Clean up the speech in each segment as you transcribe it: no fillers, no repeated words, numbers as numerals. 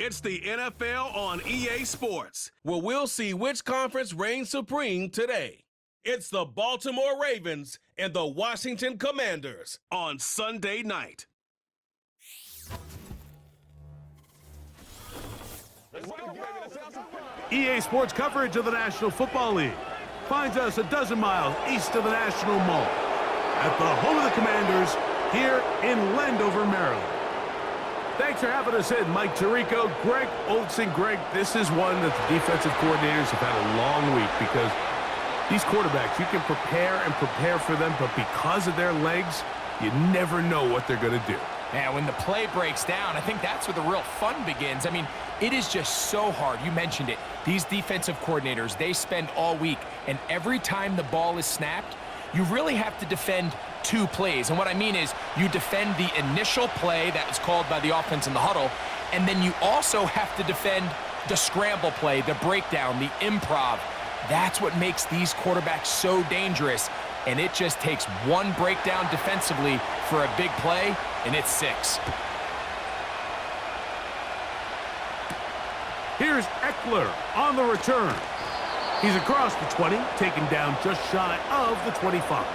It's the NFL on EA Sports, where we'll see which conference reigns supreme today. It's the Baltimore Ravens and the Washington Commanders on Sunday night. EA Sports coverage of the National Football League finds us a dozen miles east of the National Mall at the home of the Commanders here in Landover, Maryland. Thanks for having us in, Mike Tirico, Greg Olson. Greg, this is one that the defensive coordinators have had a long week because these quarterbacks, you can prepare for them, but because of their legs, you never know what they're going to do. Yeah, when the play breaks down, I think that's where the real fun begins. I mean, it is just so hard. You mentioned it. These defensive coordinators, they spend all week, and every time the ball is snapped, you really have to defend two plays. And what I mean is you defend the initial play that was called by the offense in the huddle, and then you also have to defend the scramble play, the breakdown, the improv. That's what makes these quarterbacks so dangerous. And it just takes one breakdown defensively for a big play, and it's 6. Here's Eckler on the return. He's across the 20, taken down just shy of the 25.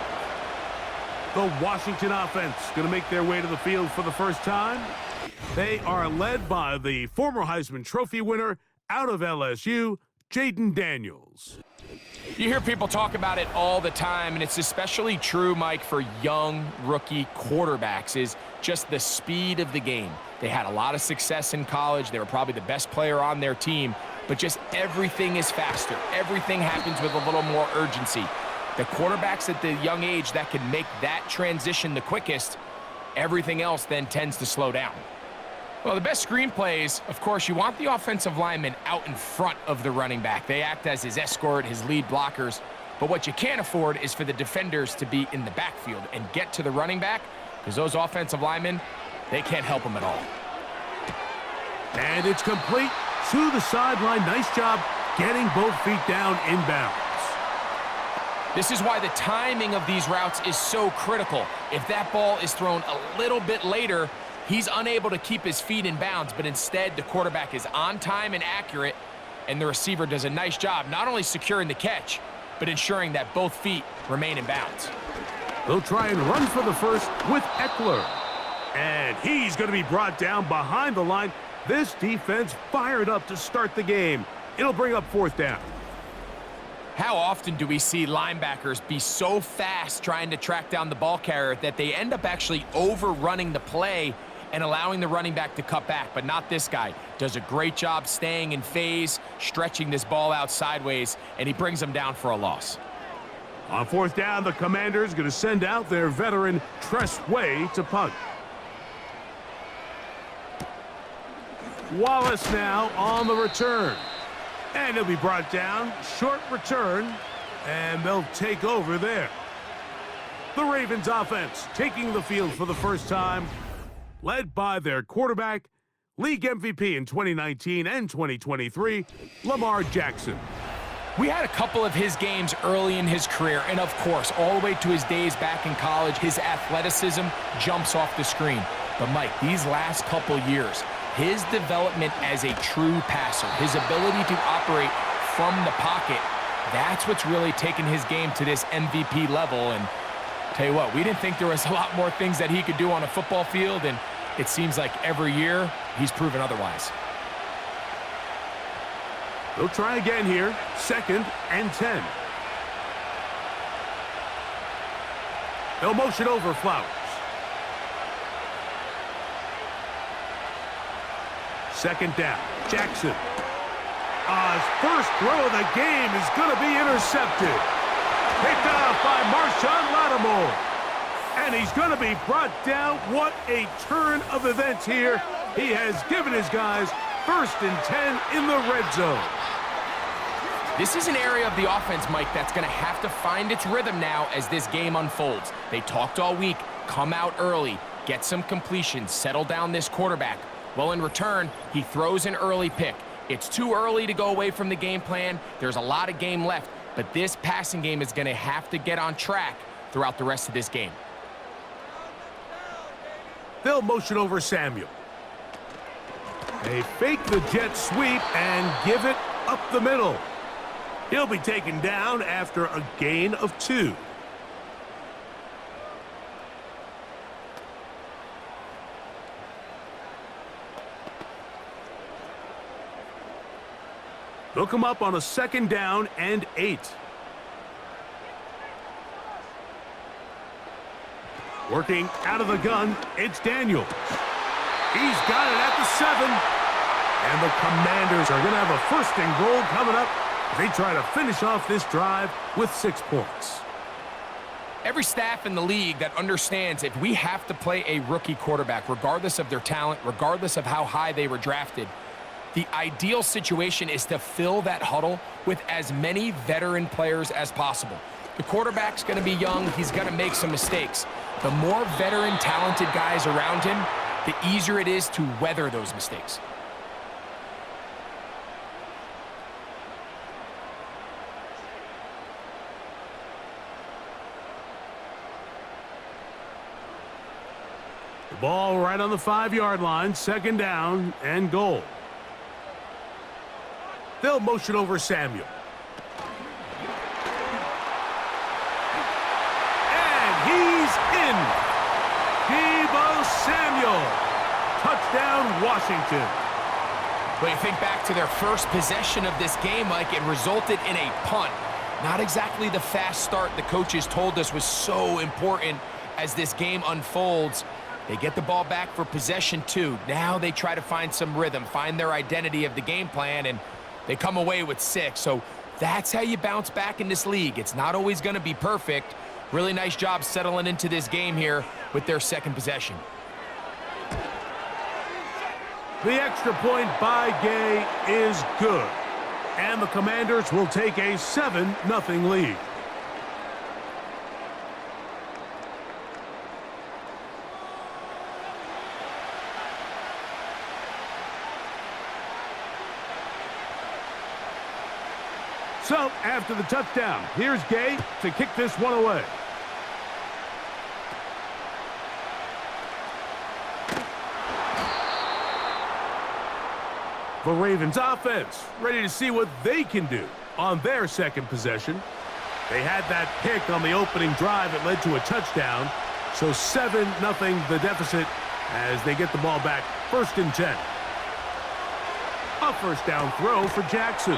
The Washington offense going to make their way to the field for the first time. They are led by the former Heisman Trophy winner out of LSU, Jaden Daniels. You hear people talk about it all the time, and it's especially true, Mike, for young rookie quarterbacks, is just the speed of the game. They had a lot of success in college. They were probably the best player on their team, but just everything is faster. Everything happens with a little more urgency. The quarterbacks at the young age that can make that transition the quickest, everything else then tends to slow down. Well, the best screen plays, of course, you want the offensive lineman out in front of the running back. They act as his escort, his lead blockers. But what you can't afford is for the defenders to be in the backfield and get to the running back, because those offensive linemen, they can't help them at all. And it's complete to the sideline. Nice job getting both feet down inbounds. This is why the timing of these routes is so critical. If that ball is thrown a little bit later, he's unable to keep his feet in bounds, but instead the quarterback is on time and accurate, and the receiver does a nice job not only securing the catch, but ensuring that both feet remain in bounds. They'll try and run for the first with Eckler. And he's going to be brought down behind the line. This defense fired up to start the game. It'll bring up 4th down. How often do we see linebackers be so fast trying to track down the ball carrier that they end up actually overrunning the play and allowing the running back to cut back? But not this guy. Does a great job staying in phase, stretching this ball out sideways, and he brings them down for a loss. On 4th down, the Commanders going to send out their veteran Tress Way to punt. Wallace now on the return. And he'll be brought down. Short return. And they'll take over there. The Ravens offense taking the field for the first time, led by their quarterback, league MVP in 2019 and 2023, Lamar Jackson. We had a couple of his games early in his career, and of course, all the way to his days back in college, his athleticism jumps off the screen. But Mike, these last couple years, his development as a true passer, his ability to operate from the pocket, that's what's really taken his game to this MVP level. And tell you what, we didn't think there was a lot more things that he could do on a football field, and it seems like every year he's proven otherwise. They'll try again here. 2nd and 10. They'll motion over Flowers. 2nd down. Jackson. His first throw of the game is going to be intercepted. Picked off by Marshawn Lattimore. And he's going to be brought down. What a turn of events here. He has given his guys 1st and 10 in the red zone. This is an area of the offense, Mike, that's going to have to find its rhythm now as this game unfolds. They talked all week, come out early, get some completions, settle down this quarterback. Well, in return, he throws an early pick. It's too early to go away from the game plan. There's a lot of game left, but this passing game is going to have to get on track throughout the rest of this game. They'll motion over Samuel. They fake the jet sweep and give it up the middle. He'll be taken down after a gain of 2. They'll come up on a 2nd down and 8. Working out of the gun, it's Daniels. He's got it at the 7. And the Commanders are going to have a 1st and goal coming up. They try to finish off this drive with 6 points. Every staff in the league that understands if we have to play a rookie quarterback, regardless of their talent, regardless of how high they were drafted, the ideal situation is to fill that huddle with as many veteran players as possible. The quarterback's going to be young. He's going to make some mistakes. The more veteran, talented guys around him, the easier it is to weather those mistakes. The ball right on the 5-yard line, 2nd down and goal. They'll motion over Samuel. And he's in. Deebo Samuel. Touchdown, Washington. But you think back to their first possession of this game, Mike, it resulted in a punt. Not exactly the fast start the coaches told us was so important as this game unfolds. They get the ball back for possession 2. Now they try to find some rhythm, find their identity of the game plan, and they come away with 6. So that's how you bounce back in this league. It's not always going to be perfect. Really nice job settling into this game here with their 2nd possession. The extra point by Gay is good. And the Commanders will take a 7-0 lead. So, after the touchdown, here's Gay to kick this one away. The Ravens offense ready to see what they can do on their 2nd possession. They had that pick on the opening drive that led to a touchdown. So 7-0 the deficit as they get the ball back 1st and 10. A 1st down throw for Jackson.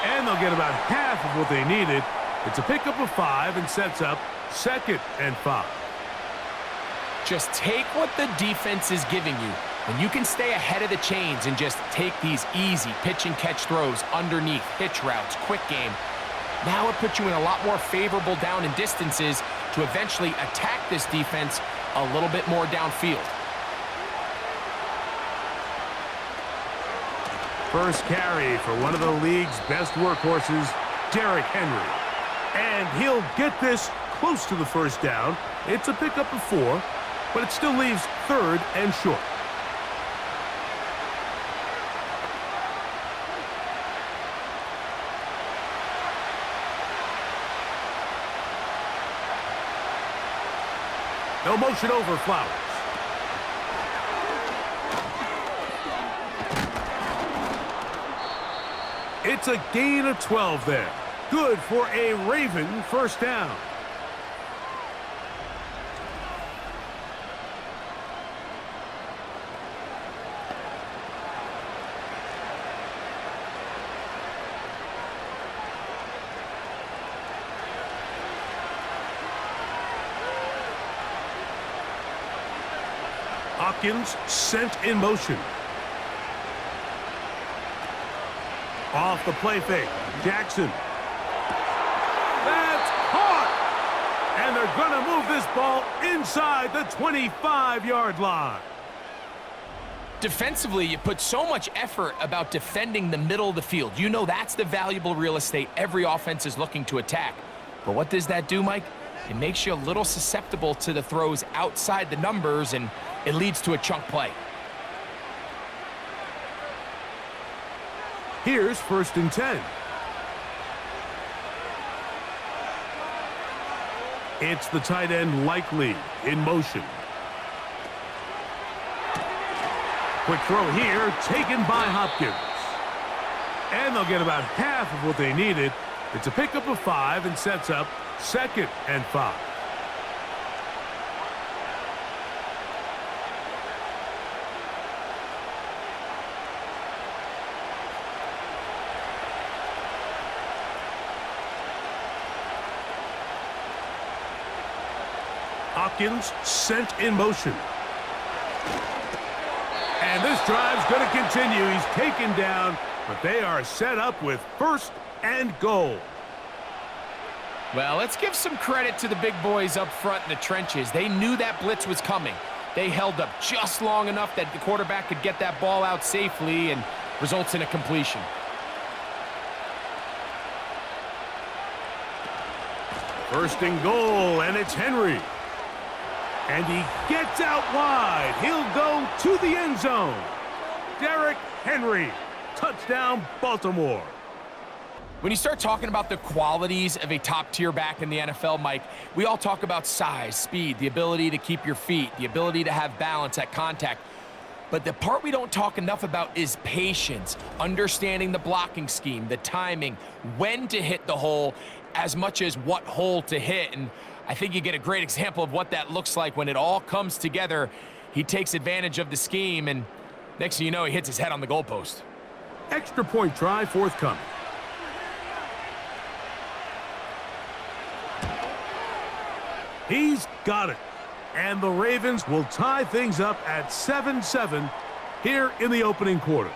And they'll get about half of what they needed. It's a pickup of 5 and sets up 2nd and 5. Just take what the defense is giving you. And you can stay ahead of the chains and just take these easy pitch and catch throws underneath, hitch routes, quick game. Now it puts you in a lot more favorable down and distances to eventually attack this defense a little bit more downfield. First carry for one of the league's best workhorses, Derrick Henry. And he'll get this close to the 1st down. It's a pickup of 4, but it still leaves 3rd and short. They'll motion over Flowers. It's a gain of 12 there. Good for a Raven 1st down. Hopkins sent in motion. Off the play fake, Jackson. That's caught! And they're going to move this ball inside the 25-yard line. Defensively, you put so much effort about defending the middle of the field. You know that's the valuable real estate every offense is looking to attack. But what does that do, Mike? It makes you a little susceptible to the throws outside the numbers, and it leads to a chunk play. Here's 1st and 10. It's the tight end Likely in motion. Quick throw here, taken by Hopkins. And they'll get about half of what they needed. It's a pickup of 5 and sets up 2nd and 5. Hopkins sent in motion. And this drive's going to continue. He's taken down, but they are set up with 1st and goal. Well, let's give some credit to the big boys up front in the trenches. They knew that blitz was coming. They held up just long enough that the quarterback could get that ball out safely and results in a completion. First and goal, and it's Henry. And he gets out wide. He'll go to the end zone. Derrick Henry. Touchdown, Baltimore. When you start talking about the qualities of a top-tier back in the NFL, Mike, we all talk about size, speed, the ability to keep your feet, the ability to have balance at contact. But the part we don't talk enough about is patience, understanding the blocking scheme, the timing, when to hit the hole, as much as what hole to hit. And I think you get a great example of what that looks like when it all comes together. He takes advantage of the scheme, and next thing you know, he hits his head on the goalpost. Extra point try forthcoming. He's got it. And the Ravens will tie things up at 7-7 here in the opening quarter.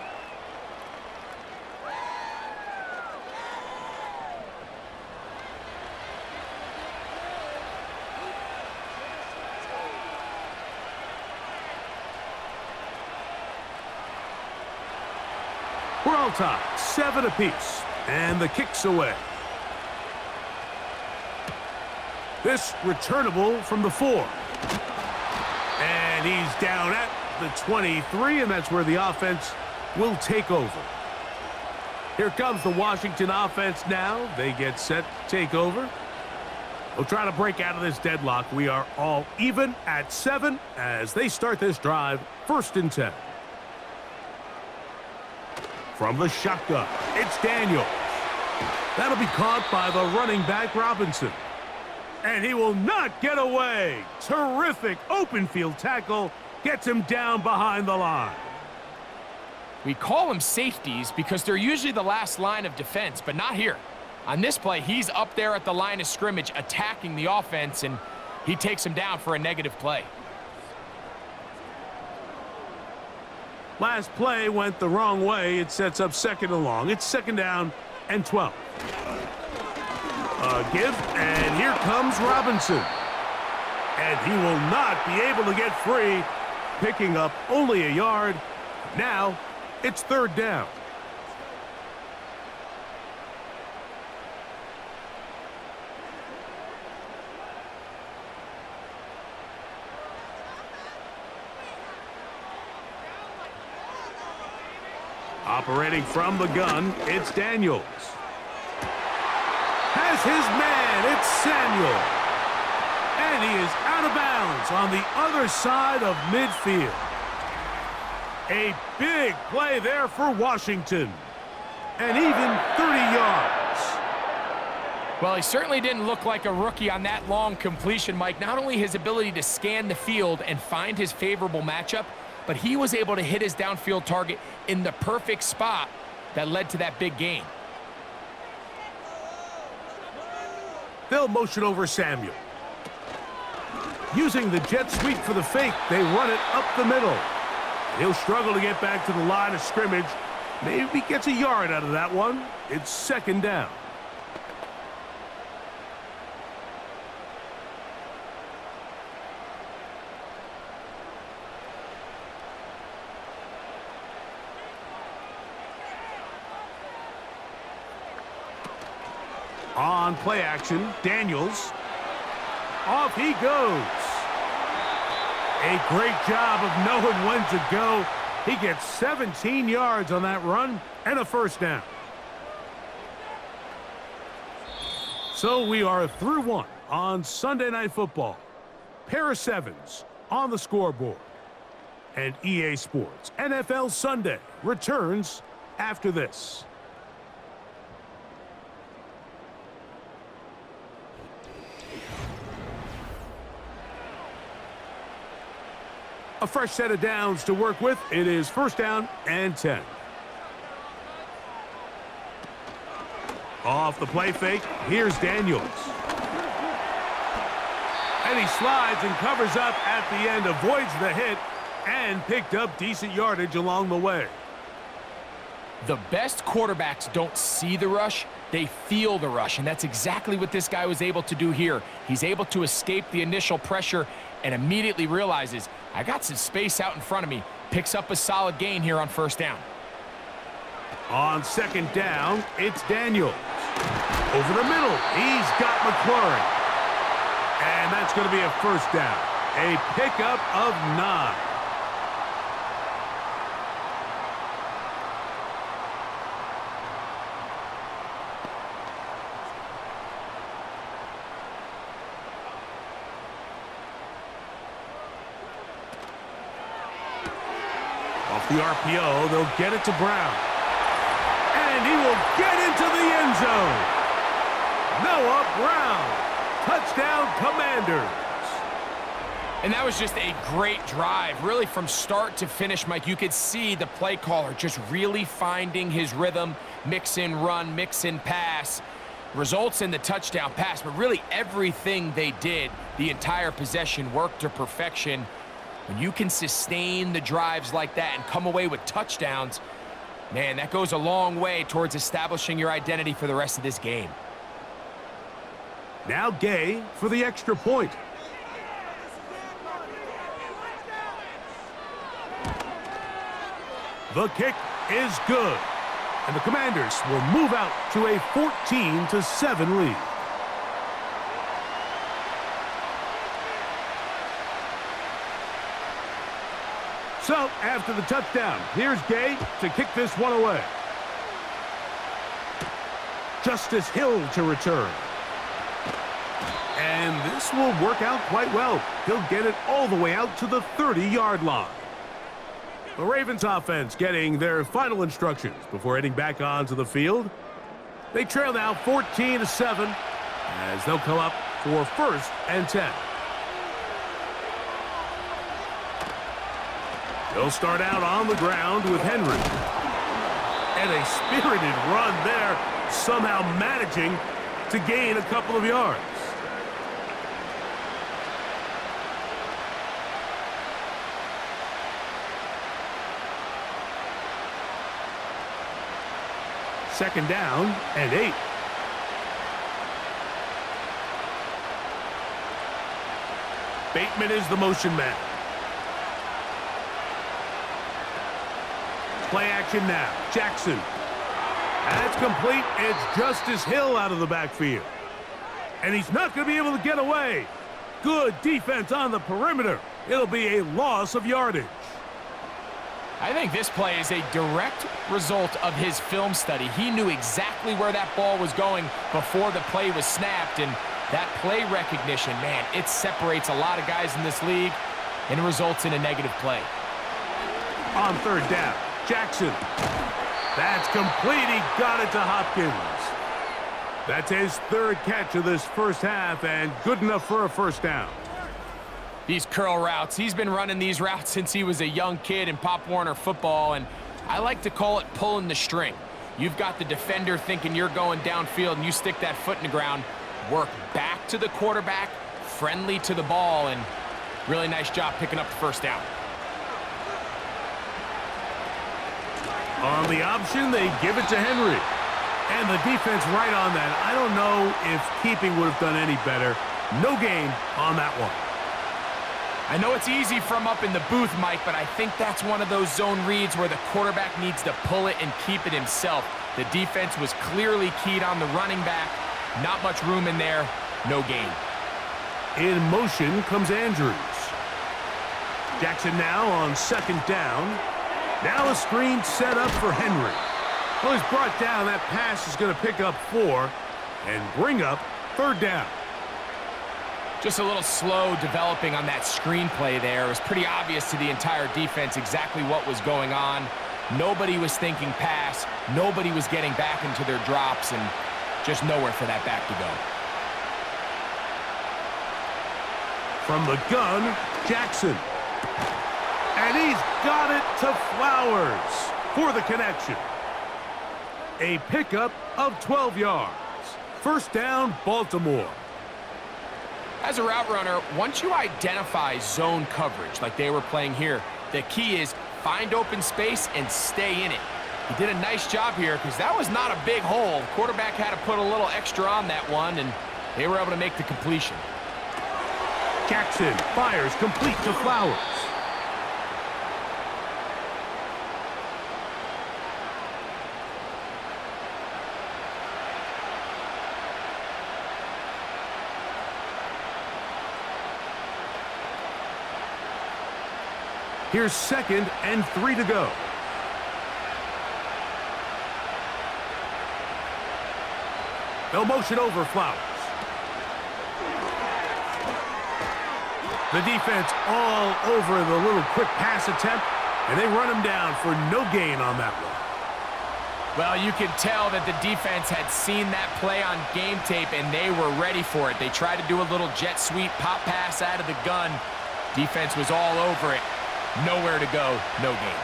We're all tied, 7 apiece, and the kick's away. This returnable from the 4. And he's down at the 23, and that's where the offense will take over. Here comes the Washington offense now. They get set to take over. They'll try to break out of this deadlock. We are all even at 7 as they start this drive, 1st and 10. From the shotgun, it's Daniels. That'll be caught by the running back, Robinson. And he will not get away. Terrific open field tackle. Gets him down behind the line. We call them safeties because they're usually the last line of defense, but not here. On this play, he's up there at the line of scrimmage attacking the offense, and he takes him down for a negative play. Last play went the wrong way. It sets up 2nd and long. It's 2nd down and 12. A give, and here comes Robinson. And he will not be able to get free, picking up only a yard. Now, it's 3rd down. Operating from the gun, it's Daniels. Has his man, it's Samuel. And he is out of bounds on the other side of midfield. A big play there for Washington. And even 30 yards. Well, he certainly didn't look like a rookie on that long completion, Mike. Not only his ability to scan the field and find his favorable matchup, but he was able to hit his downfield target in the perfect spot that led to that big gain. They'll motion over Samuel. Using the jet sweep for the fake, they run it up the middle. He'll struggle to get back to the line of scrimmage. Maybe gets a yard out of that one. It's 2nd down. On play action, Daniels. Off he goes. A great job of knowing when to go. He gets 17 yards on that run and a 1st down. So we are through 1 on Sunday Night Football. Pair of 7s on the scoreboard. And EA Sports NFL Sunday returns after this. A fresh set of downs to work with. It is 1st down and 10. Off the play fake, here's Daniels. And he slides and covers up at the end, avoids the hit, and picked up decent yardage along the way. The best quarterbacks don't see the rush, they feel the rush, and that's exactly what this guy was able to do here. He's able to escape the initial pressure and immediately realizes, I got some space out in front of me. Picks up a solid gain here on 1st down. On 2nd down, it's Daniels. Over the middle, he's got McLaurin. And that's going to be a 1st down. A pickup of 9. Off the RPO, they'll get it to Brown. And he will get into the end zone. Noah Brown. Touchdown, Commanders. And that was just a great drive. Really, from start to finish, Mike, you could see the play caller just really finding his rhythm. Mix in run, mix in pass. Results in the touchdown pass, but really everything they did, the entire possession, worked to perfection. When you can sustain the drives like that and come away with touchdowns, man, that goes a long way towards establishing your identity for the rest of this game. Now Gay for the extra point. The kick is good. And the Commanders will move out to a 14-7 lead. So, after the touchdown, here's Gay to kick this one away. Justice Hill to return. And this will work out quite well. He'll get it all the way out to the 30-yard line. The Ravens offense getting their final instructions before heading back onto the field. They trail now 14-7 as they'll come up for 1st and 10. They'll start out on the ground with Henry. And a spirited run there, somehow managing to gain a couple of yards. Second down and 8. Bateman is the motion man. Play action now. Jackson. That's complete. It's Justice Hill out of the backfield. And he's not going to be able to get away. Good defense on the perimeter. It'll be a loss of yardage. I think this play is a direct result of his film study. He knew exactly where that ball was going before the play was snapped, and that play recognition, man, it separates a lot of guys in this league and results in a negative play. On 3rd down, Jackson. That's complete. He got it to Hopkins. That's his 3rd catch of this first half, and good enough for a 1st down. These curl routes, he's been running these routes since he was a young kid in Pop Warner football, and I like to call it pulling the string. You've got the defender thinking you're going downfield, and you stick that foot in the ground, work back to the quarterback, friendly to the ball, and really nice job picking up the 1st down. On the option, they give it to Henry. And the defense right on that. I don't know if keeping would have done any better. No gain on that one. I know it's easy from up in the booth, Mike, but I think that's one of those zone reads where the quarterback needs to pull it and keep it himself. The defense was clearly keyed on the running back. Not much room in there. No gain. In motion comes Andrews. Jackson now on 2nd down. Now a screen set up for Henry. Well, he's brought down. That pass is going to pick up 4 and bring up 3rd down. Just a little slow developing on that screenplay there. It was pretty obvious to the entire defense exactly what was going on. Nobody was thinking pass. Nobody was getting back into their drops, and just nowhere for that back to go. From the gun, Jackson. And he's got it to Flowers for the connection. A pickup of 12 yards. First down, Baltimore. As a route runner, once you identify zone coverage like they were playing here, the key is find open space and stay in it. He did a nice job here because that was not a big hole. The quarterback had to put a little extra on that one, and they were able to make the completion. Jackson fires complete to Flowers. Here's 2nd and 3 to go. They'll motion over Flowers. The defense all over the little quick pass attempt, and they run him down for no gain on that one. Well, you could tell that the defense had seen that play on game tape, and they were ready for it. They tried to do a little jet sweep pop pass out of the gun. Defense was all over it. Nowhere to go, no gain.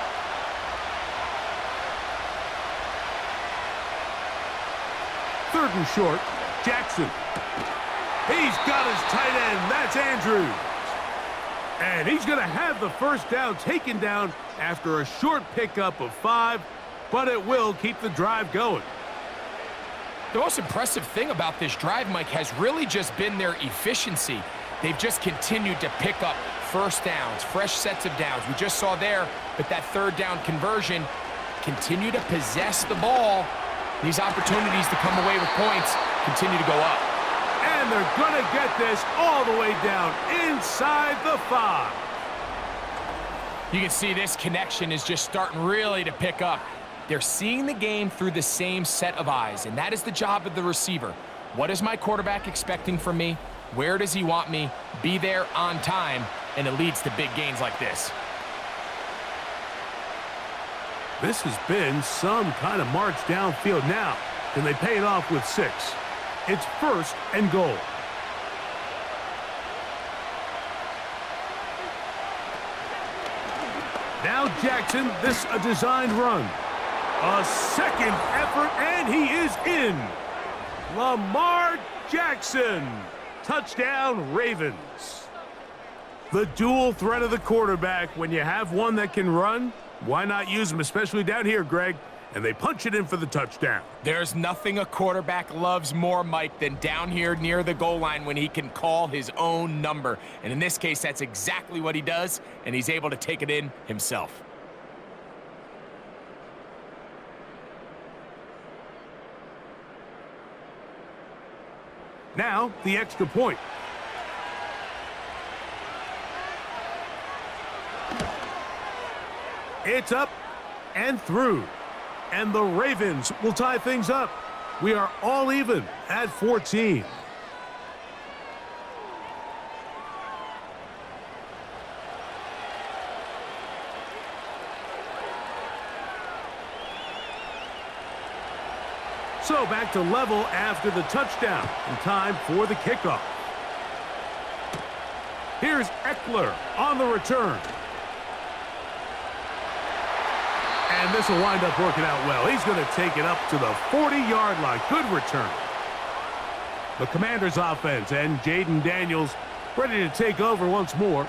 Third and short, Jackson. He's got his tight end. That's Andrews. And he's going to have the first down taken down after a short pickup of 5, but it will keep the drive going. The most impressive thing about this drive, Mike, has really just been their efficiency. They've just continued to pick up first downs, fresh sets of downs. We just saw there, but that third down conversion, continue to possess the ball. These opportunities to come away with points continue to go up. And they're going to get this all the way down inside the 5. You can see this connection is just starting really to pick up. They're seeing the game through the same set of eyes, and that is the job of the receiver. What is my quarterback expecting from me? Where does he want me? Be there on time, and it leads to big gains like this. This has been some kind of march downfield now. Can they pay it off with 6? It's 1st and goal. Now Jackson, this a designed run. A second effort, and he is in. Lamar Jackson. Touchdown, Ravens. The dual threat of the quarterback. When you have one that can run, why not use him, especially down here, Greg? And they punch it in for the touchdown. There's nothing a quarterback loves more, Mike, than down here near the goal line when he can call his own number. And in this case, that's exactly what he does, and he's able to take it in himself. Now, the extra point. It's up and through. And the Ravens will tie things up. We are all even at 14. So back to level after the touchdown, and time for the kickoff. Here's Eckler on the return. And this will wind up working out well. He's going to take it up to the 40-yard line. Good return. The Commanders' offense and Jaden Daniels ready to take over once more.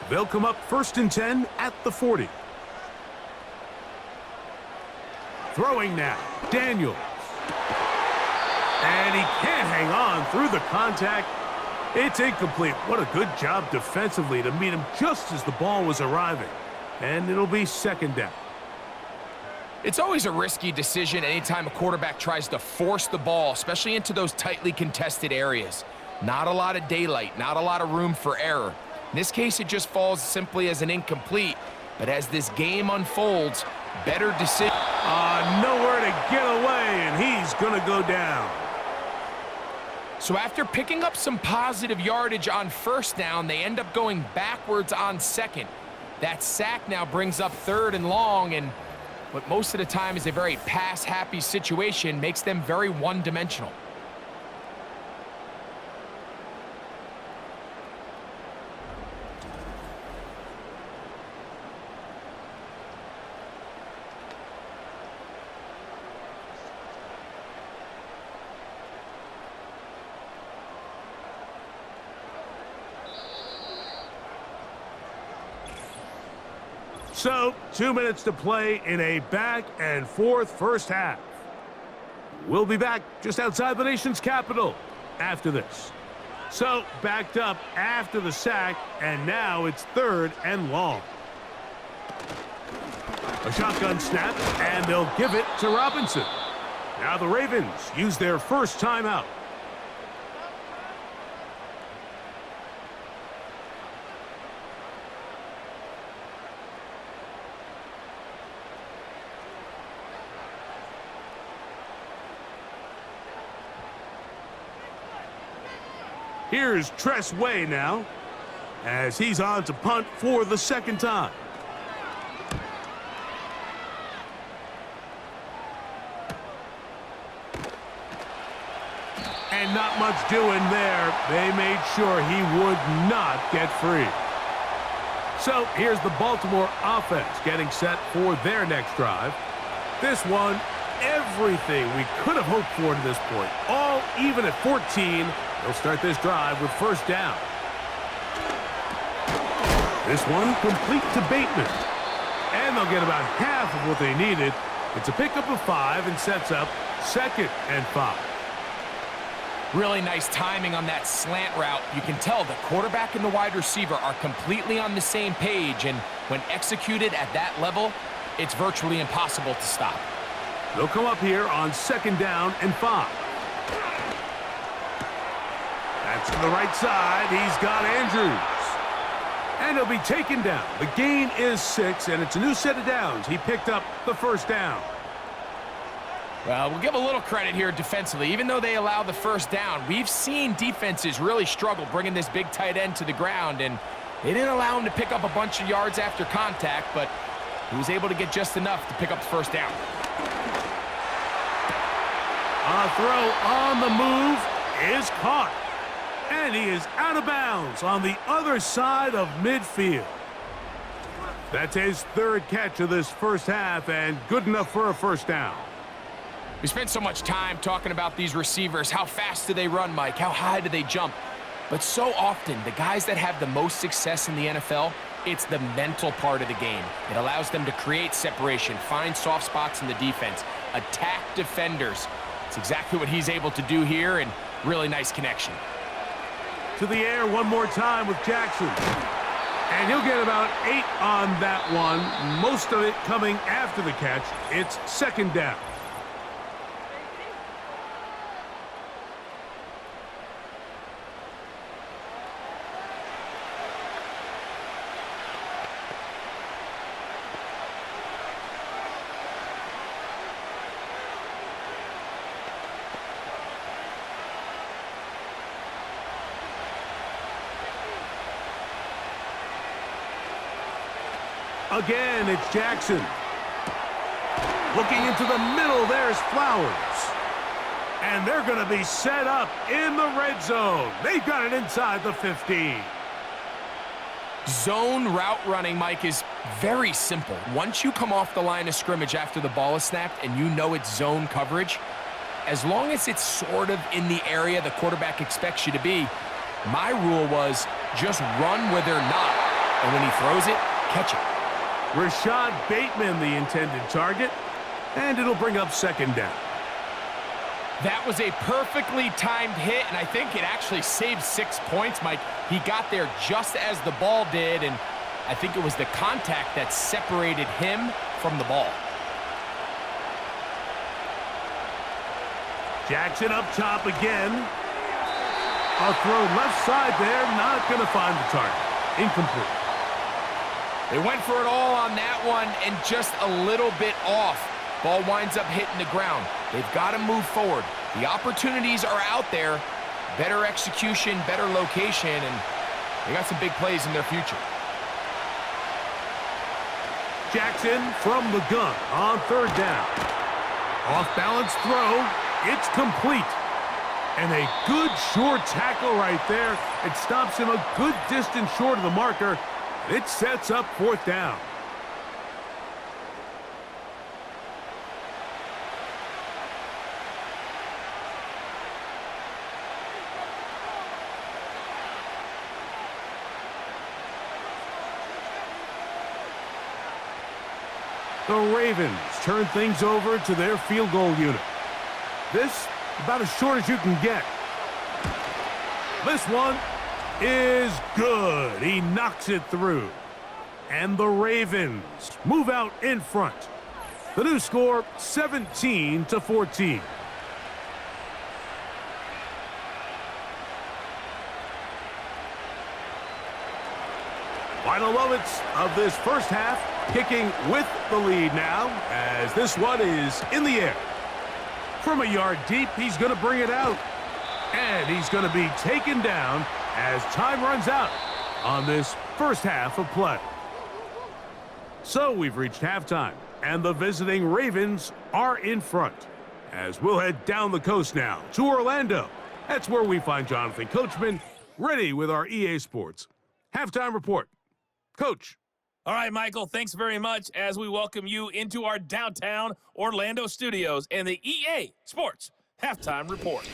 They'll come up 1st and 10 at the 40. Throwing now, Daniels. And he can't hang on through the contact. It's incomplete. What a good job defensively to meet him just as the ball was arriving. And it'll be 2nd down. It's always a risky decision anytime a quarterback tries to force the ball, especially into those tightly contested areas. Not a lot of daylight, not a lot of room for error. In this case, it just falls simply as an incomplete. But as this game unfolds, better decision. Nowhere to get away, and he's going to go down. So after picking up some positive yardage on first down, they end up going backwards on second. That sack now brings up 3rd and long, and what most of the time is a very pass-happy situation makes them very one-dimensional. So, 2 minutes to play in a back-and-forth first half. We'll be back just outside the nation's capital after this. So, backed up after the sack, and now it's 3rd and long. A shotgun snap, and they'll give it to Robinson. Now the Ravens use their first timeout. Here's Tress Way now, as he's on to punt for the 2nd time. And not much doing there. They made sure he would not get free. So here's the Baltimore offense getting set for their next drive. This one, everything we could have hoped for to this point. All even at 14. They'll start this drive with first down. This one complete to Bateman. And they'll get about half of what they needed. It's a pickup of 5 and sets up 2nd and 5. Really nice timing on that slant route. You can tell the quarterback and the wide receiver are completely on the same page, and when executed at that level, it's virtually impossible to stop. They'll come up here on 2nd down and 5. That's to the right side. He's got Andrews. And he'll be taken down. The gain is 6, and it's a new set of downs. He picked up the first down. Well, we'll give a little credit here defensively. Even though they allow the first down, we've seen defenses really struggle bringing this big tight end to the ground, and they didn't allow him to pick up a bunch of yards after contact, but he was able to get just enough to pick up the first down. A throw on the move is caught. And he is out of bounds on the other side of midfield. That's his 3rd catch of this first half, and good enough for a first down. We spent so much time talking about these receivers. How fast do they run, Mike? How high do they jump? But so often, the guys that have the most success in the NFL, it's the mental part of the game. It allows them to create separation, find soft spots in the defense, attack defenders. It's exactly what he's able to do here, and really nice connection. To the air one more time with Jackson. And he'll get about 8 on that one, most of it coming after the catch. It's 2nd down. Again, it's Jackson. Looking into the middle, there's Flowers. And they're going to be set up in the red zone. They've got it inside the 15. Zone route running, Mike, is very simple. Once you come off the line of scrimmage after the ball is snapped and you know it's zone coverage, as long as it's sort of in the area the quarterback expects you to be, my rule was just run where they're not. And when he throws it, catch it. Rashad Bateman, the intended target, and it'll bring up 2nd down. That was a perfectly timed hit, and I think it actually saved 6 points, Mike. He got there just as the ball did, and I think it was the contact that separated him from the ball. Jackson up top again. A throw left side there, not going to find the target. Incomplete. They went for it all on that one and just a little bit off. Ball winds up hitting the ground. They've got to move forward. The opportunities are out there. better execution, better location, and they got some big plays in their future. Jackson from the gun on third down. Off-balance throw. It's complete. And a good short tackle right there. It stops him a good distance short of the marker. It sets up fourth down. The Ravens turn things over to their field goal unit. This, about as short as you can get. This one is good. He knocks it through. And the Ravens move out in front. The new score, 17-14. Final moments of this first half, kicking with the lead now, as this one is in the air. From a yard deep, he's going to bring it out. And he's going to be taken down as time runs out on this first half of play. So we've reached halftime, and the visiting Ravens are in front. As we'll head down the coast now to Orlando. That's where we find Jonathan Coachman, ready with our EA Sports halftime report. Coach. All right, Michael, thanks very much as we welcome you into our downtown Orlando studios and the EA Sports halftime report.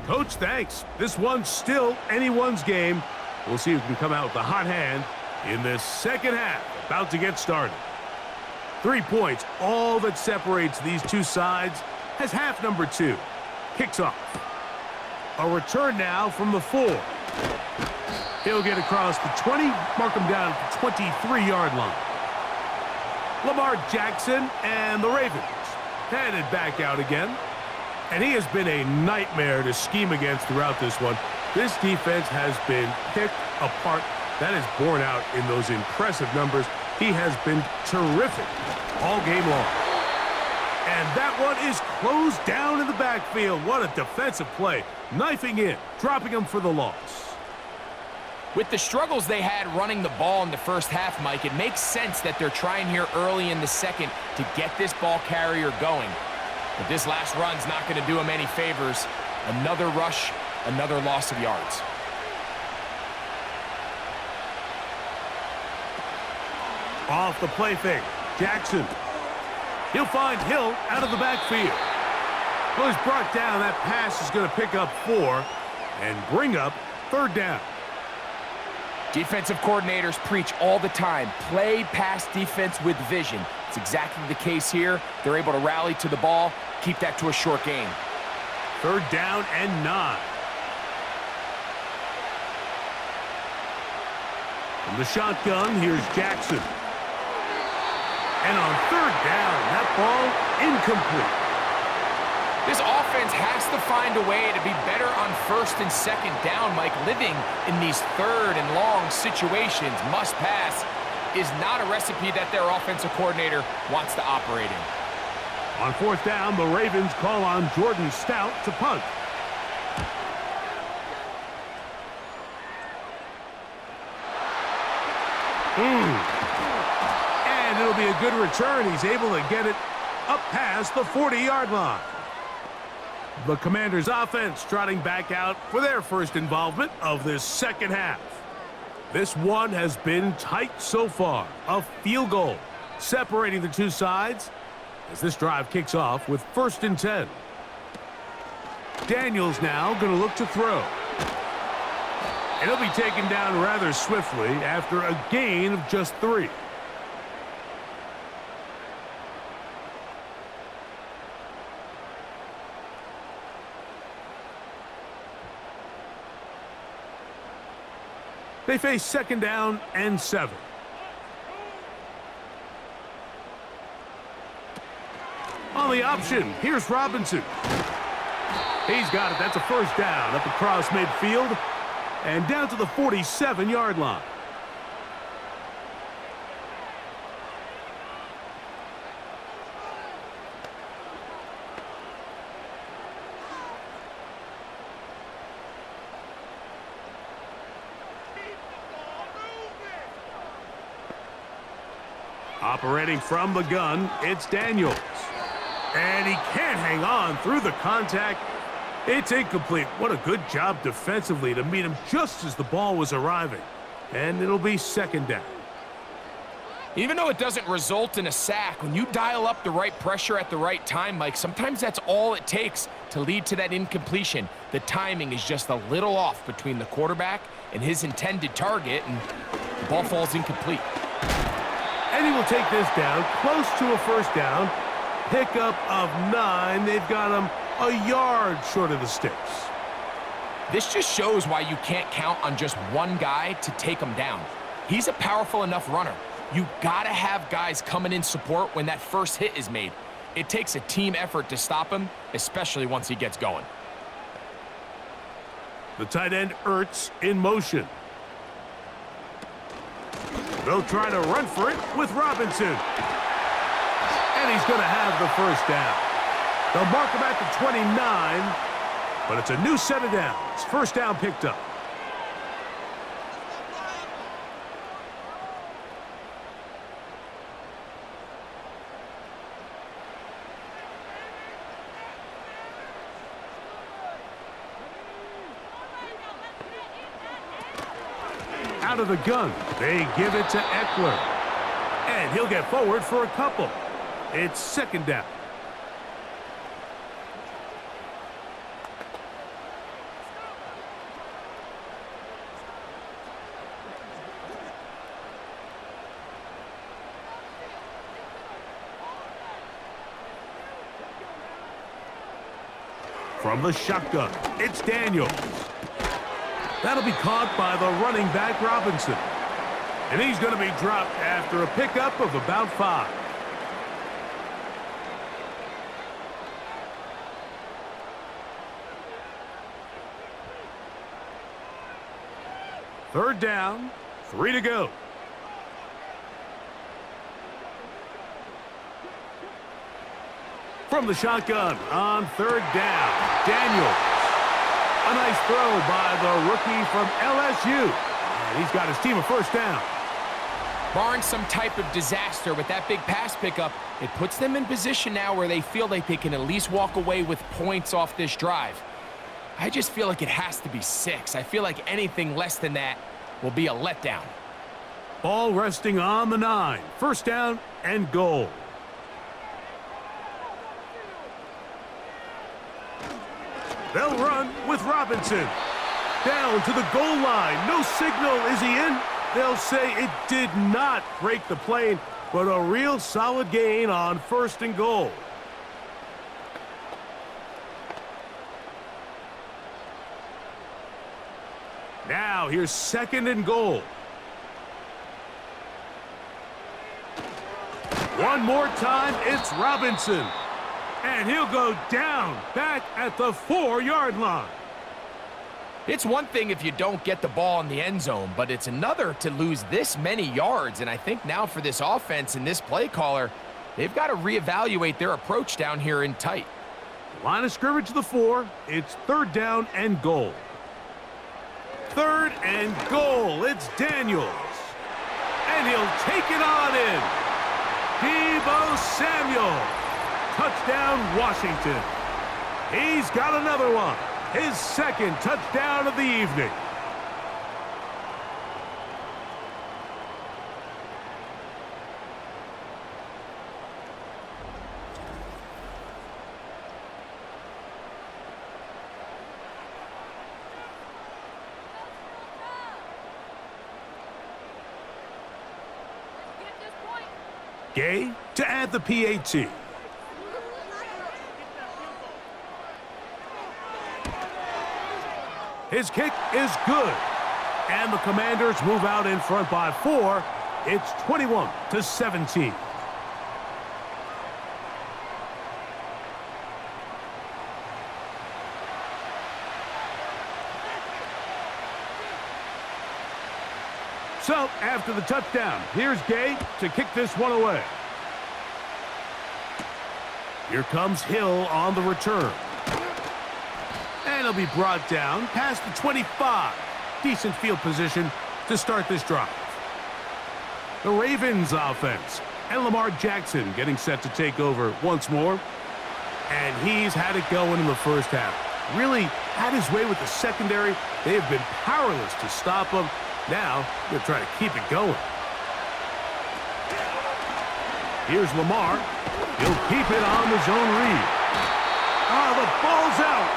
Coach, thanks. This one's still anyone's game. We'll see who can come out with the hot hand in this second half, about to get started. 3 points, all that separates these two sides, as half number 2 kicks off. A return now from the 4. He'll get across the 20, mark him down at the 23-yard line. Lamar Jackson and the Ravens headed back out again. And he has been a nightmare to scheme against throughout this one. This defense has been picked apart. That is borne out in those impressive numbers. He has been terrific all game long. And that one is closed down in the backfield. What a defensive play. Knifing in, dropping him for the loss. With the struggles they had running the ball in the first half, Mike, it makes sense that they're trying here early in the second to get this ball carrier going. But this last run's not going to do him any favors. Another rush, another loss of yards. Off the play fake, Jackson. He'll find Hill out of the backfield. Well, he's brought down. That pass is going to pick up 4 and bring up third down. Defensive coordinators preach all the time, play pass defense with vision. It's exactly the case here. They're able to rally to the ball, keep that to a short game. Third down and 9. From the shotgun, here's Jackson. And on third down, that ball incomplete. This offense has to find a way to be better on first and second down, Mike. Living in these third and long situations, must pass, is not a recipe that their offensive coordinator wants to operate in. On fourth down, the Ravens call on Jordan Stout to punt. And it'll be a good return. He's able to get it up past the 40-yard line. The Commanders' offense trotting back out for their first involvement of this second half. This one has been tight so far. A field goal separating the two sides as this drive kicks off with 1st and 10. Daniels now going to look to throw. And he'll be taken down rather swiftly after a gain of just 3. They face 2nd down and 7. On the option, here's Robinson. He's got it. That's a first down up across midfield and down to the 47-yard line. Operating from the gun, it's Daniels. And he can't hang on through the contact. It's incomplete. What a good job defensively to meet him just as the ball was arriving. And it'll be second down. Even though it doesn't result in a sack, when you dial up the right pressure at the right time, Mike, sometimes that's all it takes to lead to that incompletion. The timing is just a little off between the quarterback and his intended target, and the ball falls incomplete. And he will take this down, close to a first down. Pickup of 9. They've got him a yard short of the sticks. This just shows why you can't count on just one guy to take him down. He's a powerful enough runner. You gotta have guys coming in support when that first hit is made. It takes a team effort to stop him, especially once he gets going. The tight end Ertz in motion. They'll try to run for it with Robinson. And he's going to have the first down. They'll mark him at the 29, but it's a new set of downs. First down picked up. Out of the gun, they give it to Eckler. And he'll get forward for a couple. It's second down. From the shotgun, it's Daniels. That'll be caught by the running back, Robinson. And he's going to be dropped after a pickup of about 5. Third down, 3 to go. From the shotgun on third down, Daniels. A nice throw by the rookie from LSU. And he's got his team a first down. Barring some type of disaster with that big pass pickup, it puts them in position now where they feel like they can at least walk away with points off this drive. I just feel like it has to be 6. I feel like anything less than that will be a letdown. Ball resting on the 9. First down and goal. They'll run with Robinson. Down to the goal line. No signal. Is he in? They'll say it did not break the plane, but a real solid gain on first and goal. Now here's second and goal. One more time, it's Robinson. And he'll go down, back at the 4-yard line. It's one thing if you don't get the ball in the end zone, but it's another to lose this many yards. And I think now for this offense and this play caller, they've got to reevaluate their approach down here in tight. Line of scrimmage to the 4. It's third down and goal. Third and goal. It's Daniels. And he'll take it on in. Deebo Samuel. Touchdown, Washington. He's got another one. His second touchdown of the evening. Gay to add the PAT. His kick is good. And the Commanders move out in front by 4. It's 21-17. So, after the touchdown, here's Gay to kick this one away. Here comes Hill on the return. And he'll be brought down past the 25. Decent field position to start this drive. The Ravens offense And Lamar Jackson getting set to take over once more. And he's had it going in the first half. Really had his way with the secondary. They have been powerless to stop him. Now, they're trying to keep it going. Here's Lamar. He'll keep it on the zone read. Oh, the ball's out.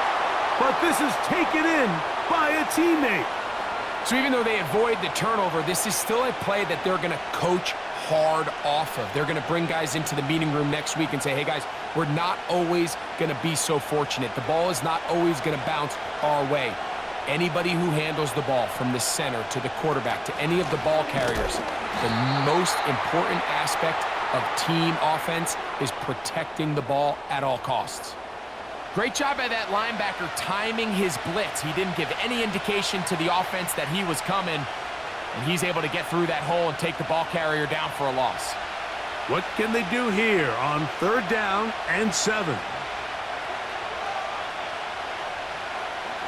But this is taken in by a teammate. So even though they avoid the turnover, this is still a play that they're going to coach hard off of. They're going to bring guys into the meeting room next week and say, hey, guys, we're not always going to be so fortunate. The ball is not always going to bounce our way. Anybody who handles the ball from the center to the quarterback to any of the ball carriers, the most important aspect of team offense is protecting the ball at all costs. Great job by that linebacker timing his blitz. He didn't give any indication to the offense that he was coming, and he's able to get through that hole and take the ball carrier down for a loss. What can they do here on 3rd down and 7?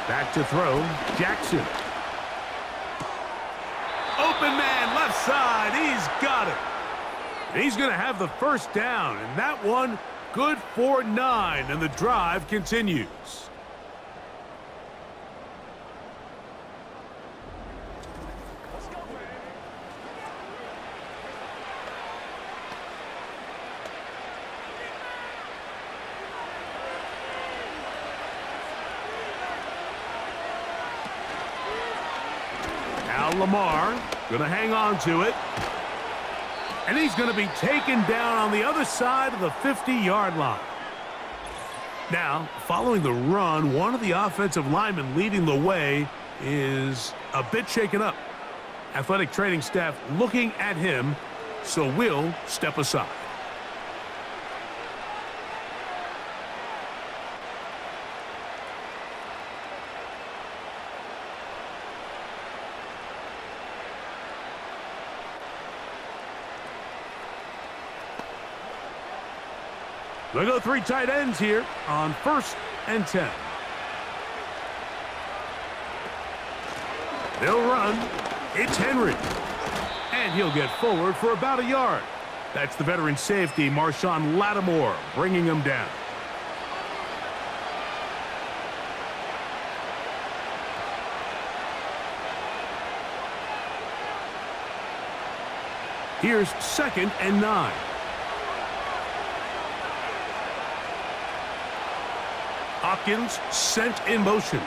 Back to throw, Jackson. Open man, left side, he's got it. And he's going to have the first down, and that one good for 9, and the drive continues. Now Lamar going to hang on to it. And he's going to be taken down on the other side of the 50-yard line. Now, following the run, one of the offensive linemen leading the way is a bit shaken up. Athletic training staff looking at him, so we'll step aside. They'll go 3 tight ends here on 1st and 10. They'll run. It's Henry. And he'll get forward for about a yard. That's the veteran safety, Marshawn Lattimore, bringing him down. Here's 2nd and 9. Hopkins sent in motion.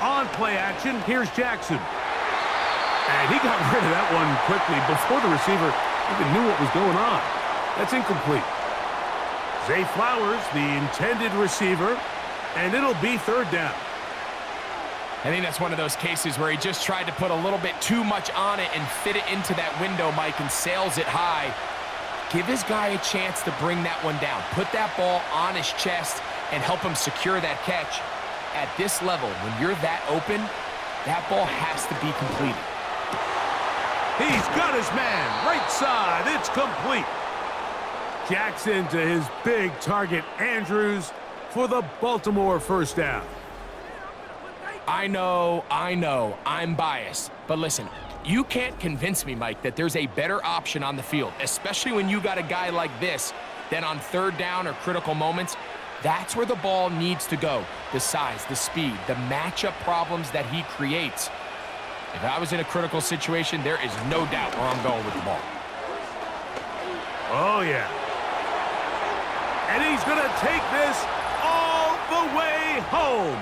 On play action, here's Jackson. And he got rid of that one quickly before the receiver even knew what was going on. That's incomplete. Zay Flowers, the intended receiver, and it'll be 3rd down. I think that's one of those cases where he just tried to put a little bit too much on it and fit it into that window, Mike, and sails it high. Give his guy a chance to bring that one down. Put that ball on his chest and help him secure that catch. At this level, when you're that open, that ball has to be completed. He's got his man. Right side. It's complete. Jackson to his big target, Andrews, for the Baltimore first down. I know, I'm biased. But listen, you can't convince me, Mike, that there's a better option on the field, especially when you got a guy like this, that on 3rd down or critical moments, that's where the ball needs to go. The size, the speed, the matchup problems that he creates. If I was in a critical situation, there is no doubt where I'm going with the ball. Oh, yeah. And he's going to take this all the way home.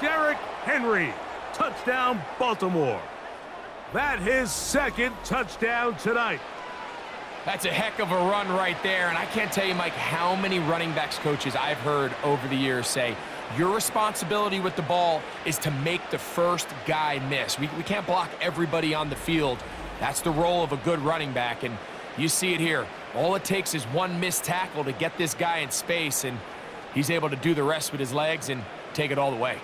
Derrick Henry, touchdown Baltimore. That his 2nd touchdown tonight. That's a heck of a run right there, and I can't tell you, Mike, how many running backs coaches I've heard over the years say, your responsibility with the ball is to make the first guy miss. We can't block everybody on the field. That's the role of a good running back, and you see it here. All it takes is one missed tackle to get this guy in space, and he's able to do the rest with his legs and take it all the way.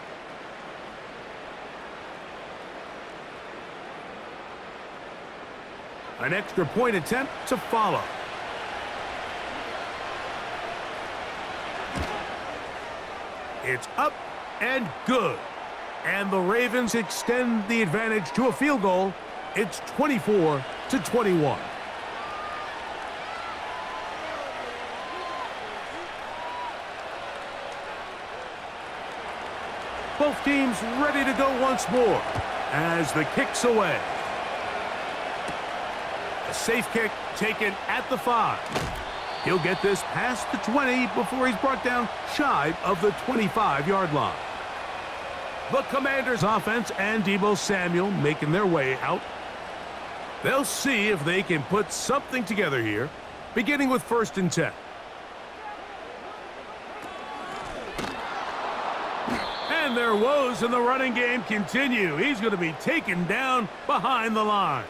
An extra point attempt to follow. It's up and good. And the Ravens extend the advantage to a field goal. It's 24-21. Both teams ready to go once more as the kick's away. A safe kick taken at the 5. He'll get this past the 20 before he's brought down shy of the 25-yard line. The Commanders' offense and Deebo Samuel making their way out. They'll see if they can put something together here, beginning with 1st and 10. And their woes in the running game continue. He's going to be taken down behind the line.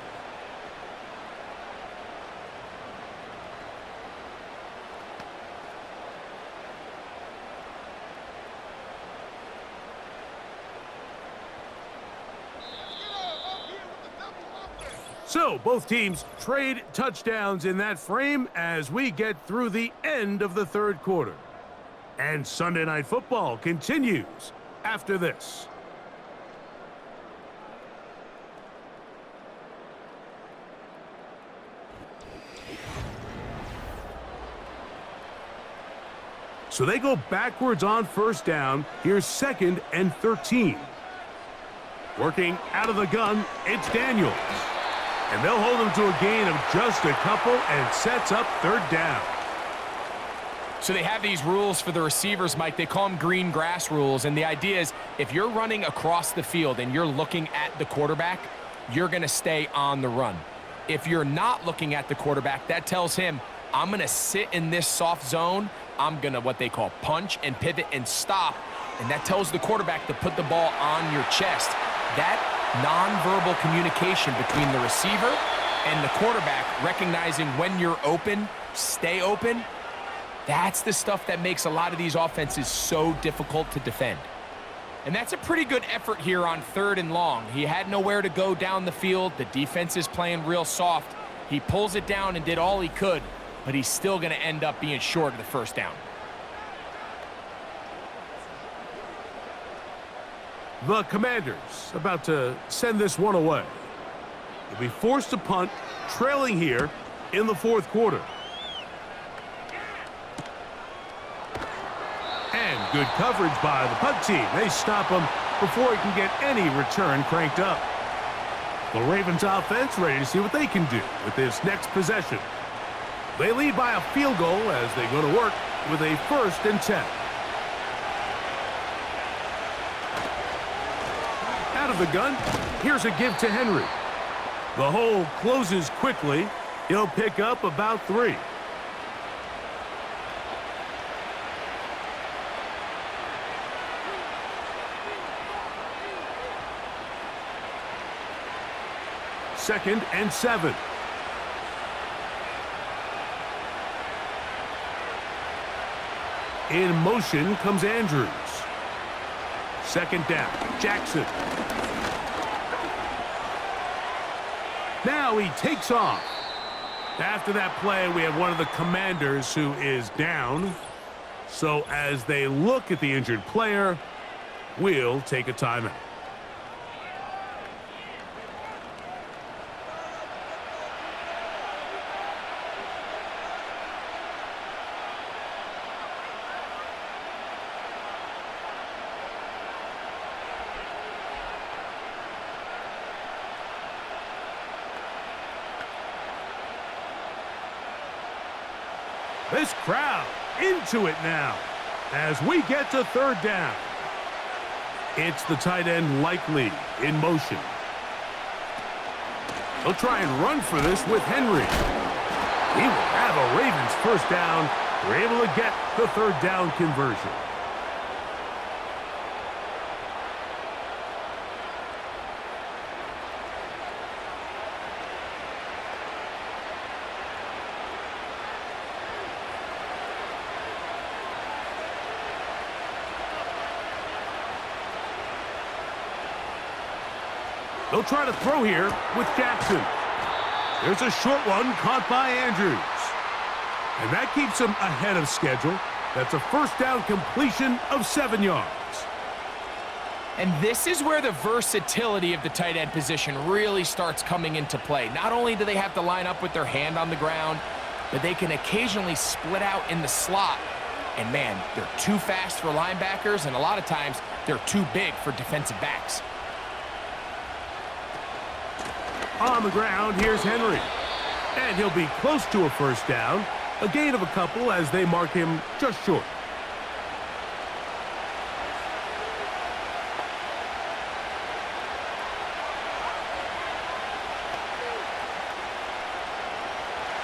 So, both teams trade touchdowns in that frame as we get through the end of the 3rd quarter. And Sunday Night Football continues after this. So they go backwards on 1st down. Here's 2nd and 13. Working out of the gun, it's Daniels. And they'll hold him to a gain of just a couple and sets up 3rd down. So they have these rules for the receivers, Mike. They call them green grass rules. And the idea is if you're running across the field and you're looking at the quarterback, you're going to stay on the run. If you're not looking at the quarterback, that tells him, I'm going to sit in this soft zone. I'm going to what they call punch and pivot and stop. And that tells the quarterback to put the ball on your chest. That nonverbal communication between the receiver and the quarterback, recognizing when you're open, stay open, that's the stuff that makes a lot of these offenses so difficult to defend. And that's a pretty good effort here on 3rd and long. He had nowhere to go down the field. The defense is playing real soft. He pulls it down and did all he could, but he's still going to end up being short of the 1st down. The Commanders about to send this one away. They'll be forced to punt, trailing here in the 4th quarter. And good coverage by the punt team. They stop him before he can get any return cranked up. The Ravens offense ready to see what they can do with this next possession. They lead by a field goal as they go to work with a 1st and 10. Out of the gun, here's a give to Henry. The hole closes quickly. He'll pick up about 3. Second and 7. In motion comes Andrews. 2nd down, Jackson. Now he takes off. After that play, we have one of the Commanders who is down. So as they look at the injured player, we'll take a timeout. This crowd into it now as we get to 3rd down. It's the tight end Likely in motion. They'll try and run for this with Henry. He will have a Ravens 1st down. They're able to get the 3rd down conversion. They'll try to throw here with Jackson. There's a short one caught by Andrews. And that keeps him ahead of schedule. That's a 1st down completion of 7 yards. And this is where the versatility of the tight end position really starts coming into play. Not only do they have to line up with their hand on the ground, but they can occasionally split out in the slot And man, they're too fast for linebackers, and a lot of times they're too big for defensive backs. On the ground, here's Henry. And he'll be close to a first down. A gain of a couple as they mark him just short.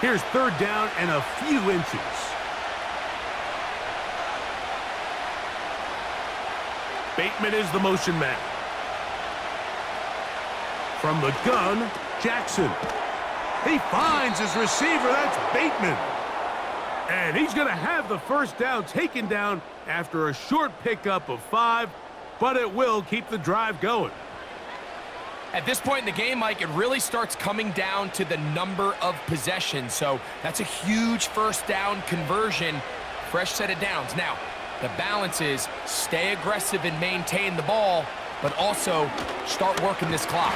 Here's third down and a few inches. Bateman is the motion man. From the gun, Jackson. He finds his receiver. That's Bateman. And he's going to have the first down taken down after a short pickup of 5, but it will keep the drive going. At this point in the game, Mike, it really starts coming down to the number of possessions. So that's a huge first down conversion. Fresh set of downs. Now, the balance is stay aggressive and maintain the ball, but also start working this clock.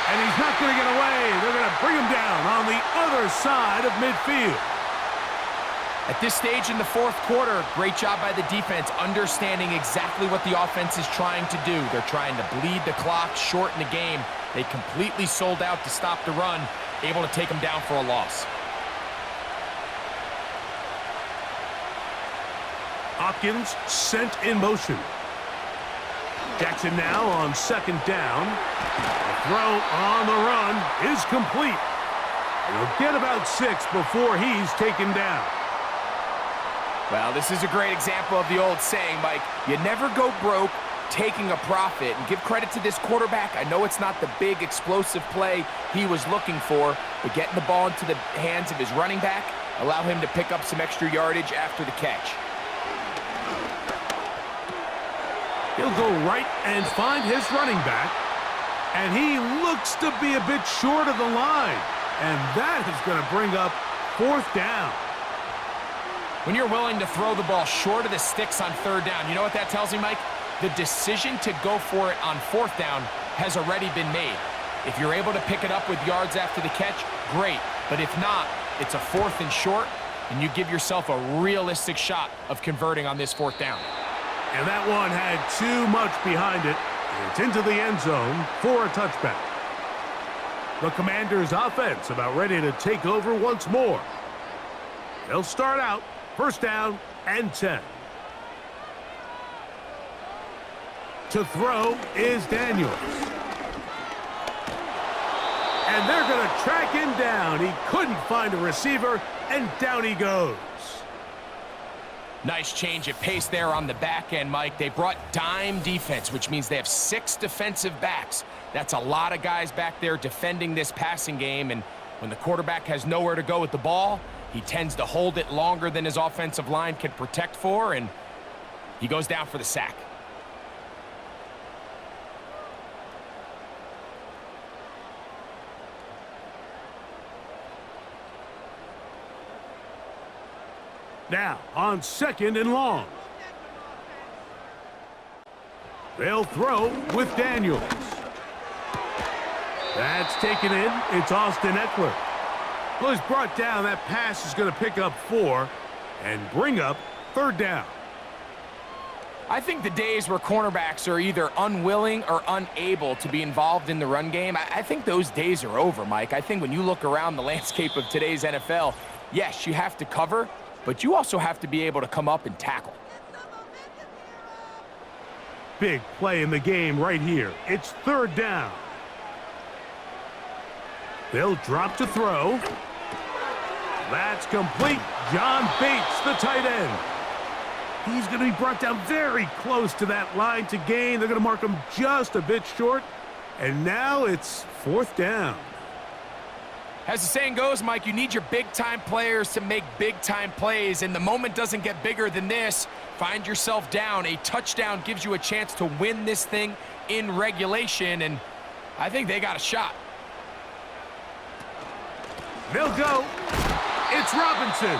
And he's not going to get away. They're going to bring him down on the other side of midfield. At this stage in the fourth quarter, great job by the defense, understanding exactly what the offense is trying to do. They're trying to bleed the clock, shorten the game. They completely sold out to stop the run, able to take them down for a loss. Hopkins sent in motion. Jackson now on second down. The throw on the run is complete. He'll get about 6 before he's taken down. Well, this is a great example of the old saying, Mike, you never go broke taking a profit. And give credit to this quarterback. I know it's not the big explosive play he was looking for, but getting the ball into the hands of his running back, allow him to pick up some extra yardage after the catch. He'll go right and find his running back. And he looks to be a bit short of the line. And that is going to bring up fourth down. When you're willing to throw the ball short of the sticks on third down, you know what that tells me, Mike? The decision to go for it on fourth down has already been made. If you're able to pick it up with yards after the catch, great. But if not, it's a 4th and short, and you give yourself a realistic shot of converting on this fourth down. And that one had too much behind it. It's into the end zone for a touchback. The Commanders' offense about ready to take over once more. They'll start out first down and 10. To throw is Daniels. And they're going to track him down. He couldn't find a receiver, and down he goes. Nice change of pace there on the back end, Mike. They brought dime defense, which means they have 6 defensive backs. That's a lot of guys back there defending this passing game, and when the quarterback has nowhere to go with the ball, he tends to hold it longer than his offensive line can protect for, and he goes down for the sack. Now, on second and long. They'll throw with Daniels. That's taken in. It's Austin Eckler. Well, he's brought down. That pass is going to pick up 4 and bring up third down. I think the days where cornerbacks are either unwilling or unable to be involved in the run game, I think those days are over, Mike. I think when you look around the landscape of today's NFL, yes, you have to cover, but you also have to be able to come up and tackle. Big play in the game right here. It's third down. They'll drop to throw. That's complete. John Bates, the tight end. He's going to be brought down very close to that line to gain. They're going to mark him just a bit short. And now it's fourth down. As the saying goes, Mike, you need your big-time players to make big-time plays, and the moment doesn't get bigger than this. Find yourself down. A touchdown gives you a chance to win this thing in regulation, and I think they got a shot. They'll go. It's Robinson.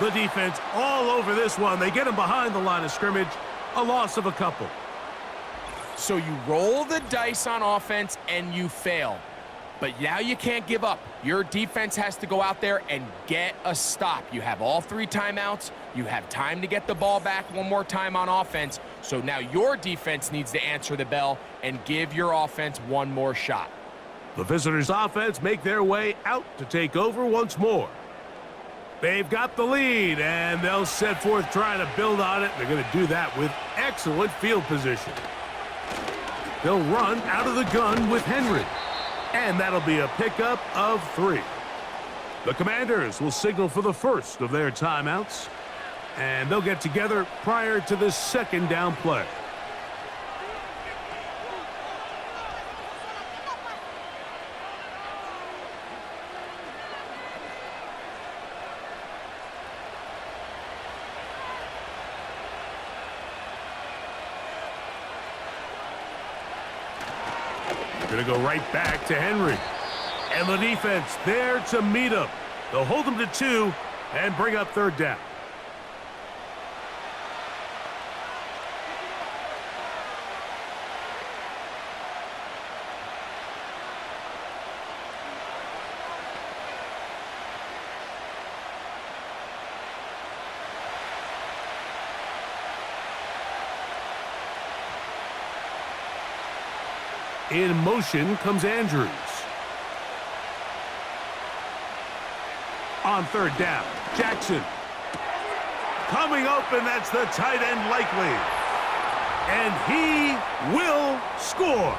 The defense all over this one. They get him behind the line of scrimmage. A loss of a couple. So you roll the dice on offense and you fail. But now you can't give up. Your defense has to go out there and get a stop. You have all 3 timeouts. You have time to get the ball back one more time on offense. So now your defense needs to answer the bell and give your offense one more shot. The visitors' offense make their way out to take over once more. They've got the lead, and they'll set forth trying to build on it. They're going to do that with excellent field position. They'll run out of the gun with Henry. And that'll be a pickup of 3. The Commanders will signal for the first of their timeouts, and they'll get together prior to the second down play. Going to go right back to Henry. And the defense there to meet him. They'll hold him to 2 and bring up 3rd down. In motion comes Andrews. On 3rd down, Jackson. Coming open, that's the tight end Likely. And he will score.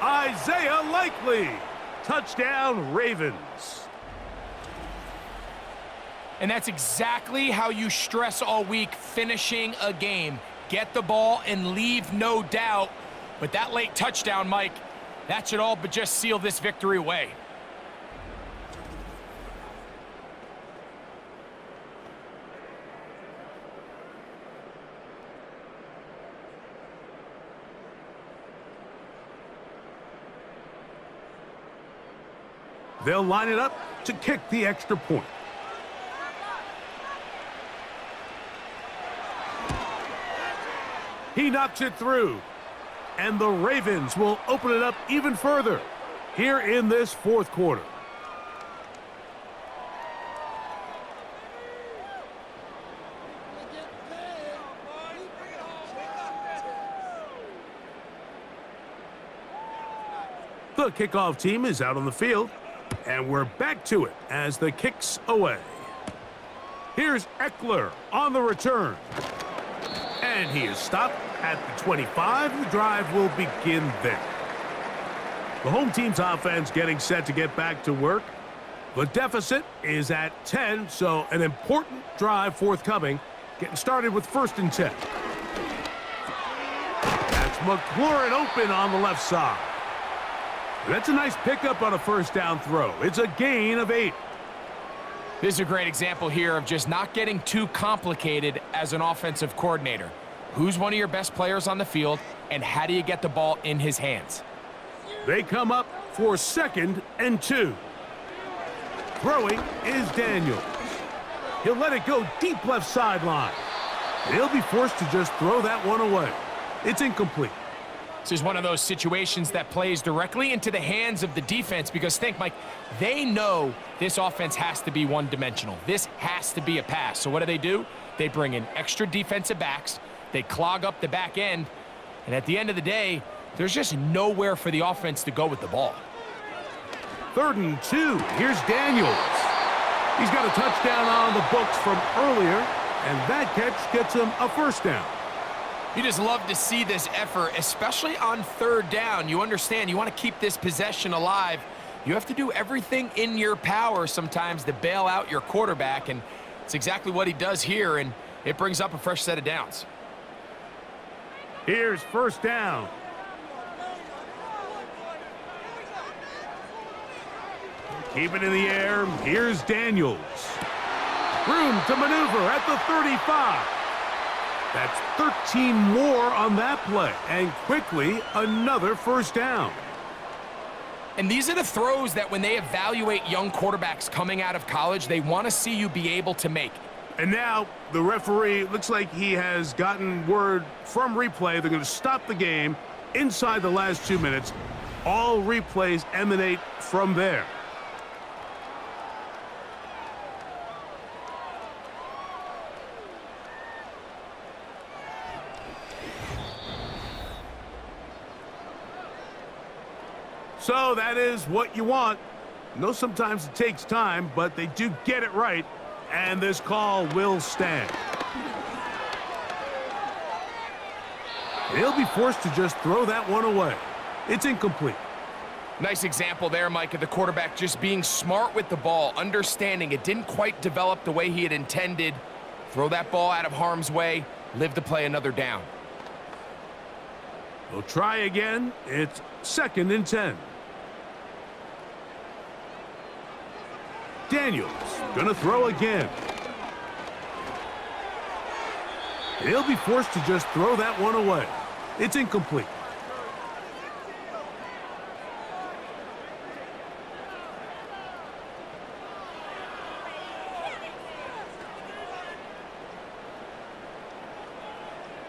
Isaiah Likely. Touchdown, Ravens. And that's exactly how you stress all week, finishing a game. Get the ball and leave no doubt. But that late touchdown, Mike, that should all but just seal this victory away. They'll line it up to kick the extra point. He knocks it through. And the Ravens will open it up even further here in this 4th quarter. The kickoff team is out on the field, and we're back to it as the kick's away. Here's Eckler on the return. And he is stopped at the 25. The drive will begin there. The home team's offense getting set to get back to work. The deficit is at 10, so an important drive forthcoming. Getting started with 1st and 10. That's McLaurin open on the left side. That's a nice pickup on a 1st down throw. It's a gain of 8. This is a great example here of just not getting too complicated as an offensive coordinator. Who's one of your best players on the field, and how do you get the ball in his hands? They come up for 2nd and 2. Throwing is Daniels. He'll let it go deep left sideline. He'll be forced to just throw that one away. It's incomplete. This is one of those situations that plays directly into the hands of the defense because think, Mike, they know this offense has to be one-dimensional. This has to be a pass. So what do? They bring in extra defensive backs. They clog up the back end. And at the end of the day, there's just nowhere for the offense to go with the ball. 3rd and 2. Here's Daniels. He's got a touchdown on the books from earlier, and that catch gets him a 1st down. You just love to see this effort, especially on 3rd down. You understand, you want to keep this possession alive. You have to do everything in your power sometimes to bail out your quarterback, and it's exactly what he does here, and it brings up a fresh set of downs. Here's 1st down. Keep it in the air. Here's Daniels. Room to maneuver at the 35. That's 13 more on that play, and quickly another 1st down. And these are the throws that when they evaluate young quarterbacks coming out of college, they want to see you be able to make. And now the referee looks like he has gotten word from replay. They're going to stop the game inside the last 2 minutes. All replays emanate from there. So that is what you want. I know sometimes it takes time, but they do get it right, and this call will stand. He'll be forced to just throw that one away. It's incomplete. Nice example there, Mike, of the quarterback just being smart with the ball, understanding it didn't quite develop the way he had intended. Throw that ball out of harm's way, live to play another down. We'll try again. It's 2nd and 10. Daniels gonna throw again. He'll be forced to just throw that one away. It's incomplete.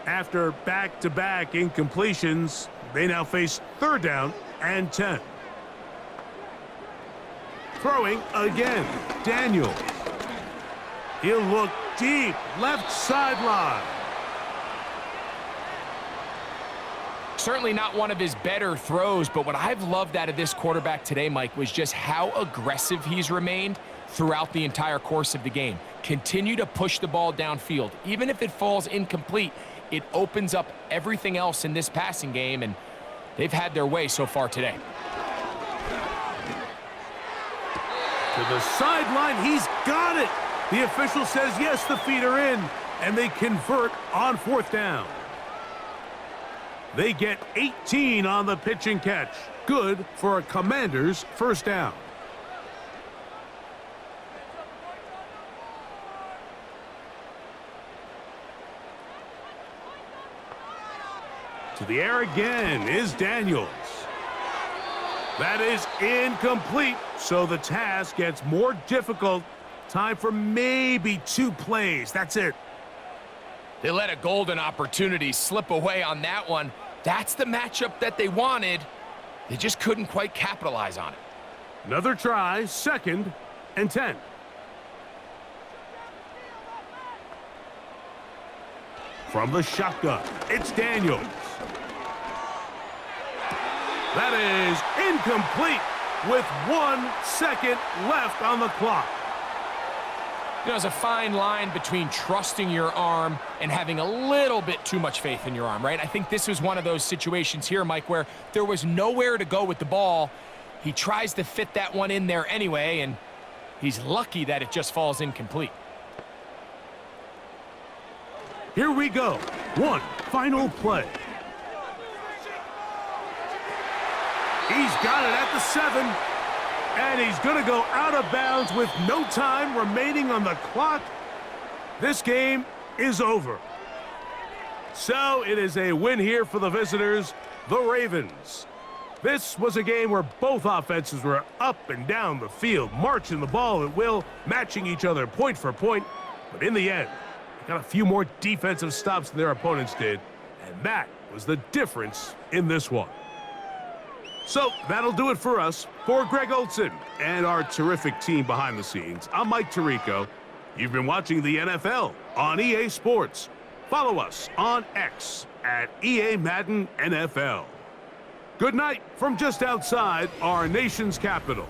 After back-to-back incompletions, they now face 3rd down and 10. Throwing again, Daniels. He'll look deep, left sideline. Certainly not one of his better throws, but what I've loved out of this quarterback today, Mike, was just how aggressive he's remained throughout the entire course of the game. Continue to push the ball downfield. Even if it falls incomplete, it opens up everything else in this passing game, and they've had their way so far today. To the sideline, he's got it. The official says yes, the feet are in, and they convert on 4th down. They get 18 on the pitch and catch. Good for a Commanders' 1st down. To the air again is Daniels. That is incomplete, so the task gets more difficult. Time for maybe 2 plays. That's it. They let a golden opportunity slip away on that one. That's the matchup that they wanted. They just couldn't quite capitalize on it. Another try, 2nd and 10. From the shotgun, it's Daniels. That is incomplete with 1 second left on the clock. You know, there's a fine line between trusting your arm and having a little bit too much faith in your arm, right? I think this was one of those situations here, Mike, where there was nowhere to go with the ball. He tries to fit that one in there anyway, and he's lucky that it just falls incomplete. Here we go. One final play. He's got it at the 7. And he's going to go out of bounds with no time remaining on the clock. This game is over. So it is a win here for the visitors, the Ravens. This was a game where both offenses were up and down the field, marching the ball at will, matching each other point for point. But in the end, they got a few more defensive stops than their opponents did. And that was the difference in this one. So that'll do it for us. For Greg Olson and our terrific team behind the scenes, I'm Mike Tirico. You've been watching the NFL on EA Sports. Follow us on X at EA Madden NFL. Good night from just outside our nation's capital.